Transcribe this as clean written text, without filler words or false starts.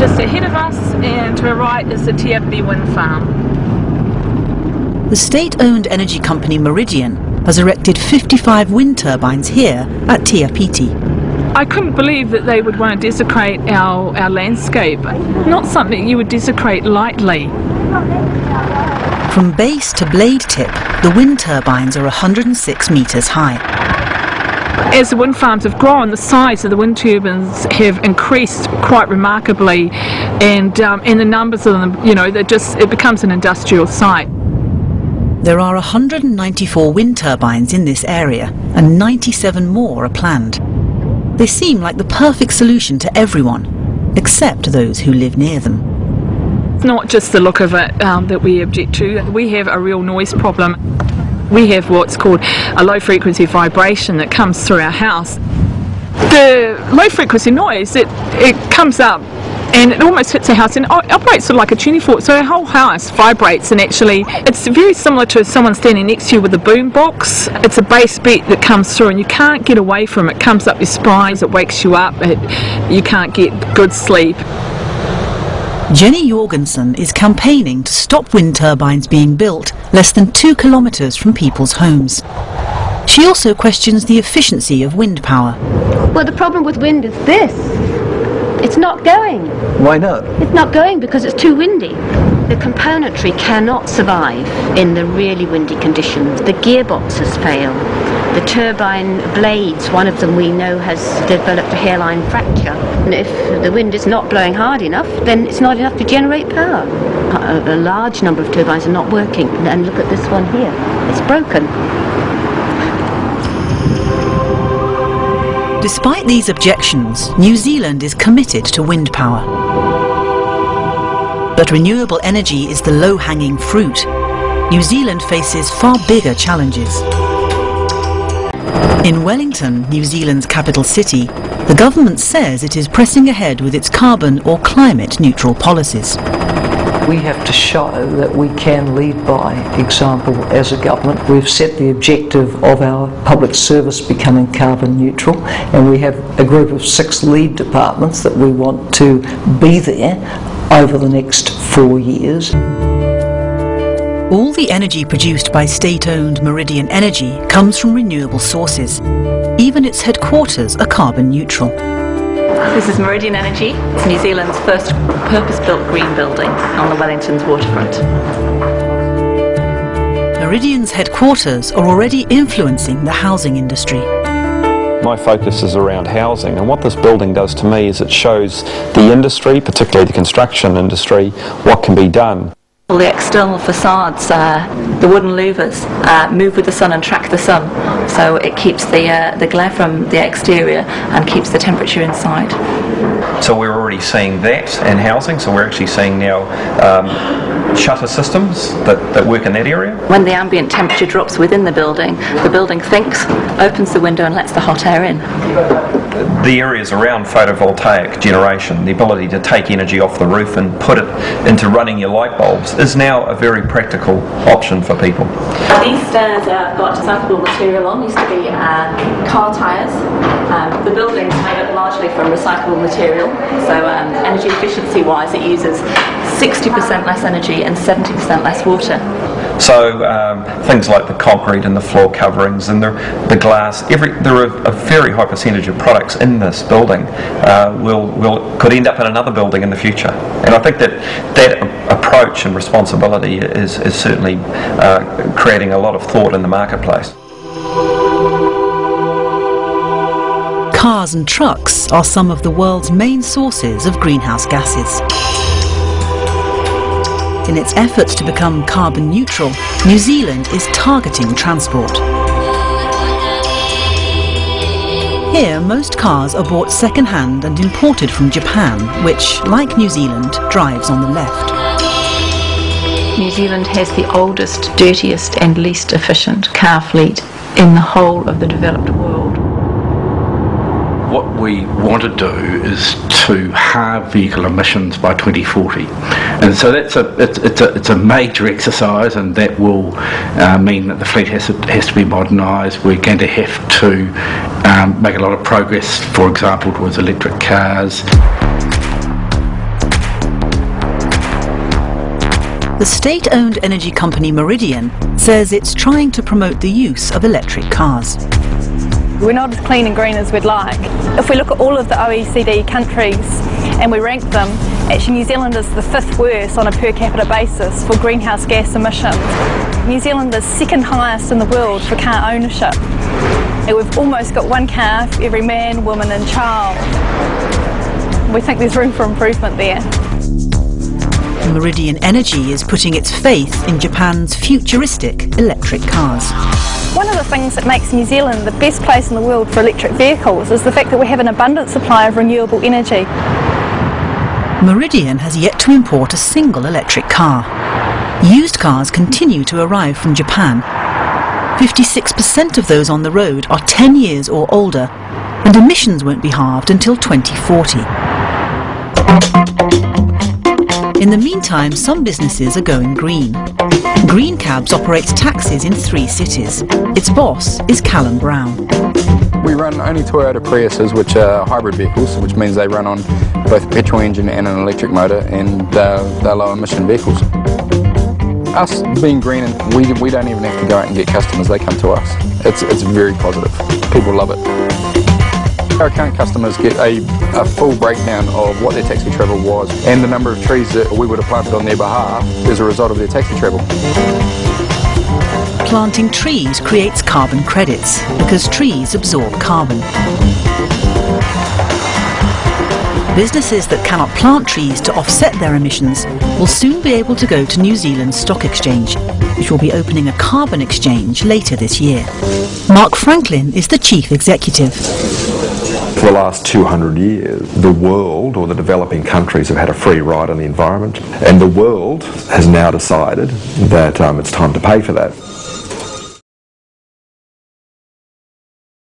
just ahead of us, and to our right is the TVE wind farm. The state-owned energy company Meridian has erected 55 wind turbines here at Tiapiti. I couldn't believe that they would want to desecrate our landscape. Not something you would desecrate lightly. From base to blade tip, the wind turbines are 106 metres high. As the wind farms have grown, the size of the wind turbines have increased quite remarkably, and the numbers of them, it becomes an industrial site. There are 194 wind turbines in this area, and 97 more are planned. They seem like the perfect solution to everyone, except those who live near them. It's not just the look of it that we object to. We have a real noise problem. We have what's called a low frequency vibration that comes through our house. The low frequency noise, it comes up and it almost hits our house and operates sort of like a tuning fork, so our whole house vibrates, and actually it's very similar to someone standing next to you with a boom box. It's a bass beat that comes through and you can't get away from it. It comes up your spines, it wakes you up, you can't get good sleep. Jenny Jorgensen is campaigning to stop wind turbines being built less than 2 kilometres from people's homes. She also questions the efficiency of wind power. Well, the problem with wind is this. It's not going. Why not? It's not going because it's too windy. The componentry cannot survive in the really windy conditions. The gearboxes fail. The turbine blades, one of them we know has developed a hairline fracture. And if the wind is not blowing hard enough, then it's not enough to generate power. A large number of turbines are not working. And look at this one here. It's broken. Despite these objections, New Zealand is committed to wind power. But renewable energy is the low-hanging fruit. New Zealand faces far bigger challenges. In Wellington, New Zealand's capital city, the government says it is pressing ahead with its carbon or climate-neutral policies. We have to show that we can lead by example as a government. We've set the objective of our public service becoming carbon neutral, and we have a group of 6 lead departments that we want to be there over the next 4 years. All the energy produced by state-owned Meridian Energy comes from renewable sources. Even its headquarters are carbon neutral. This is Meridian Energy. It's New Zealand's first purpose-built green building on the Wellington's waterfront. Meridian's headquarters are already influencing the housing industry. My focus is around housing, and what this building does to me is it shows the industry, particularly the construction industry, what can be done. All the external facades, the wooden louvers, move with the sun and track the sun, so it keeps the glare from the exterior and keeps the temperature inside. So we're already seeing that in housing, so we're actually seeing now shutter systems that work in that area. When the ambient temperature drops within the building thinks, opens the window and lets the hot air in. The areas around photovoltaic generation, the ability to take energy off the roof and put it into running your light bulbs, is now a very practical option for people. These stairs have got recyclable material on, used to be car tyres. The building's made up largely from recyclable material, so energy efficiency wise it uses 60% less energy and 70% less water. So things like the concrete and the floor coverings and the glass, there are a very high percentage of products in this building could end up in another building in the future. And I think that approach and responsibility is certainly creating a lot of thought in the marketplace. Cars and trucks are some of the world's main sources of greenhouse gases. In its efforts to become carbon neutral, New Zealand is targeting transport. Here, most cars are bought second-hand and imported from Japan, which, like New Zealand, drives on the left. New Zealand has the oldest, dirtiest and least efficient car fleet in the whole of the developed world. What we want to do is to halve vehicle emissions by 2040, and so it's a major exercise, and that will mean that the fleet has to be modernised. We're going to have to make a lot of progress, for example, towards electric cars. The state-owned energy company Meridian says it's trying to promote the use of electric cars. We're not as clean and green as we'd like. If we look at all of the OECD countries and we rank them, actually New Zealand is the 5th worst on a per capita basis for greenhouse gas emissions. New Zealand is 2nd highest in the world for car ownership. And we've almost got 1 car for every man, woman and child. We think there's room for improvement there. Meridian Energy is putting its faith in Japan's futuristic electric cars. One of the things that makes New Zealand the best place in the world for electric vehicles is the fact that we have an abundant supply of renewable energy. Meridian has yet to import a single electric car. Used cars continue to arrive from Japan. 56% of those on the road are 10 years or older, and emissions won't be halved until 2040. In the meantime, some businesses are going green. Green Cabs operates taxis in 3 cities. Its boss is Callum Brown. We run only Toyota Priuses, which are hybrid vehicles, which means they run on both a petrol engine and an electric motor, and they're low emission vehicles. Us being green, we don't even have to go out and get customers, they come to us. It's very positive. People love it. Our current customers get a full breakdown of what their taxi travel was and the number of trees that we would have planted on their behalf as a result of their taxi travel. Planting trees creates carbon credits because trees absorb carbon. Businesses that cannot plant trees to offset their emissions will soon be able to go to New Zealand's stock exchange, which will be opening a carbon exchange later this year. Mark Franklin is the chief executive. For the last 200 years, the world, or the developing countries, have had a free ride on the environment, and the world has now decided that it's time to pay for that.